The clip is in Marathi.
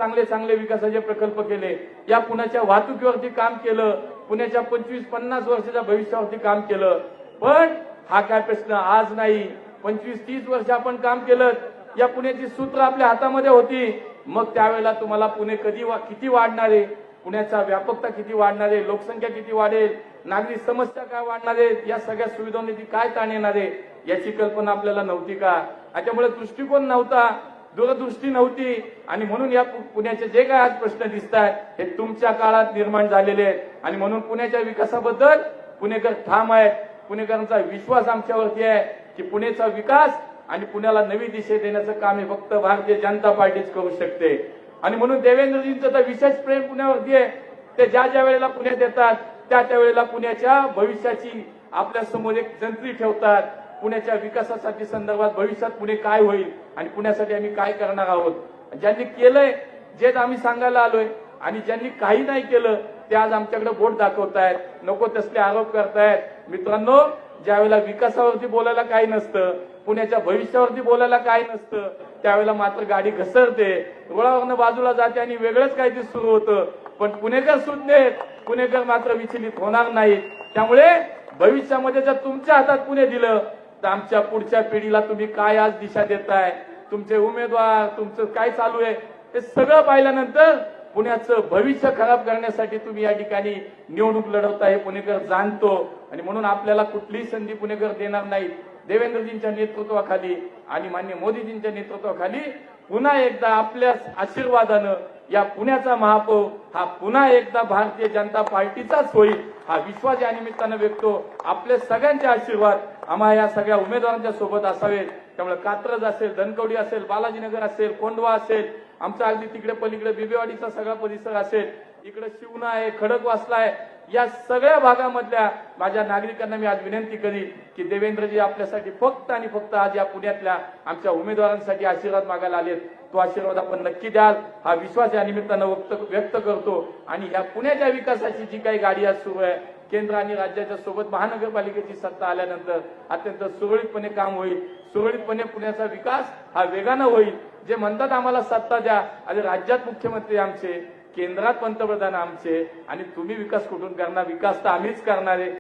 चांगले चांगले विकासाचे प्रकल्प केले, या पुण्याच्या वाहतुकीवरती काम केलं, पुण्याच्या 25-50 वर्षाच्या भविष्यावरती काम केलं. पण हा काय प्रश्न आज नाही, 25-30 वर्ष आपण काम केलं. या पुण्याची सूत्र आपल्या हातामध्ये होती. मग त्यावेळेला तुम्हाला पुणे किती वाढणार आहे, पुण्याचा व्यापकता किती वाढणार आहे, लोकसंख्या किती वाढेल, नागरी समस्या काय वाढणार आहेत, या सगळ्या सुविधांवरती काय ताण येणार आहे, याची कल्पना आपल्याला नव्हती का? त्याच्यामुळे दृष्टिकोन नव्हता, दूरदृष्टी नव्हती. आणि म्हणून या पुण्याचे जे काय आज प्रश्न दिसत आहेत हे तुमच्या काळात निर्माण झालेले आहेत. आणि म्हणून पुण्याच्या विकासाबद्दल पुणेकर ठाम आहेत. पुणेकरांचा विश्वास आमच्यावरती आहे की पुण्याचा विकास आणि पुण्याला नवी दिशा देण्याचं काम हे फक्त भारतीय जनता पार्टीच करू शकते. आणि म्हणून देवेंद्रजींचं तर विशेष प्रेम पुण्यावरती आहे. ते ज्या वेळेला पुण्यात येतात त्या वेळेला पुण्याच्या भविष्याची आपल्या समोर एक जंत्री ठेवतात. पुण्याच्या विकासासाठी संदर्भात भविष्यात पुणे काय होईल आणि पुण्यासाठी आम्ही काय करणार आहोत. ज्यांनी केलंय जेच आम्ही सांगायला आलोय, आणि ज्यांनी काही नाही केलं ते आज आमच्याकडे बोट दाखवतायत, नको तसले आरोप करतायत. मित्रांनो, ज्यावेळेला विकासावरती बोलायला काही नसतं, पुण्याच्या भविष्यावरती बोलायला काही नसतं, त्यावेळेला मात्र गाडी घसरते, रुळावरनं बाजूला जाते आणि वेगळंच काहीतरी सुरू होतं. पण पुणेकर सुज्ञ, पुणेकर मात्र विचलित होणार नाहीत. त्यामुळे भविष्यामध्ये जर तुमच्या हातात पुणे दिलं तर आमच्या पुढच्या पिढीला तुम्ही काय आज दिशा देताय, तुमचे उमेदवार, तुमचं काय चालू आहे, हे सगळं पाहिल्यानंतर पुण्याचं भविष्य खराब करण्यासाठी तुम्ही या ठिकाणी निवडणूक लढवताय हे पुणेकर जाणतो. आणि म्हणून आपल्याला कुठलीही संधी पुणेकर देणार नाहीत. देवेंद्रजींच्या नेतृत्वाखाली आणि माननीय मोदीजींच्या नेतृत्वाखाली पुन्हा एकदा आपल्या आशीर्वादानं या पुण्याचा महापौर हा पुन्हा एकदा भारतीय जनता पार्टीचाच होईल, हा विश्वास या निमित्तानं व्यक्त. आपले सगळ्यांचे आशीर्वाद आम्हा या सगळ्या उमेदवारांच्या सोबत असावेत. त्यामुळे कात्रज असेल, धनकवडी असेल, बालाजीनगर असेल, कोंढवा असेल, आमचा अगदी तिकडे पलीकडे बिबेवाडीचा सगळा परिसर असेल, इकडे शिवना आहे, खडकवासला आहे, या सगळ्या भागामधल्या माझ्या नागरिकांना मी आज विनंती करीन की देवेंद्रजी आपल्यासाठी फक्त आणि फक्त आज या पुण्यातल्या आमच्या उमेदवारांसाठी आशीर्वाद मागायला आलेत. तो आशीर्वाद आपण नक्की द्याल, हा विश्वास या निमित्तानं व्यक्त करतो. आणि या पुण्याच्या विकासाची जी काही गाडी आज सुरू आहे, केंद्र आणि राज्याच्या सोबत महानगरपालिकेची सत्ता आल्यानंतर अत्यंत सुरळीतपणे काम होईल. सुरळीतपणे पुण्याचा विकास हा वेगानं होईल. जे म्हणतात आम्हाला सत्ता द्या, अरे राज्यात मुख्यमंत्री आमचे, केंद्रात पंतप्रधान आमचे, आणि तुम्ही विकास कुठून करणार? विकास तर आम्हीच करणार आहे.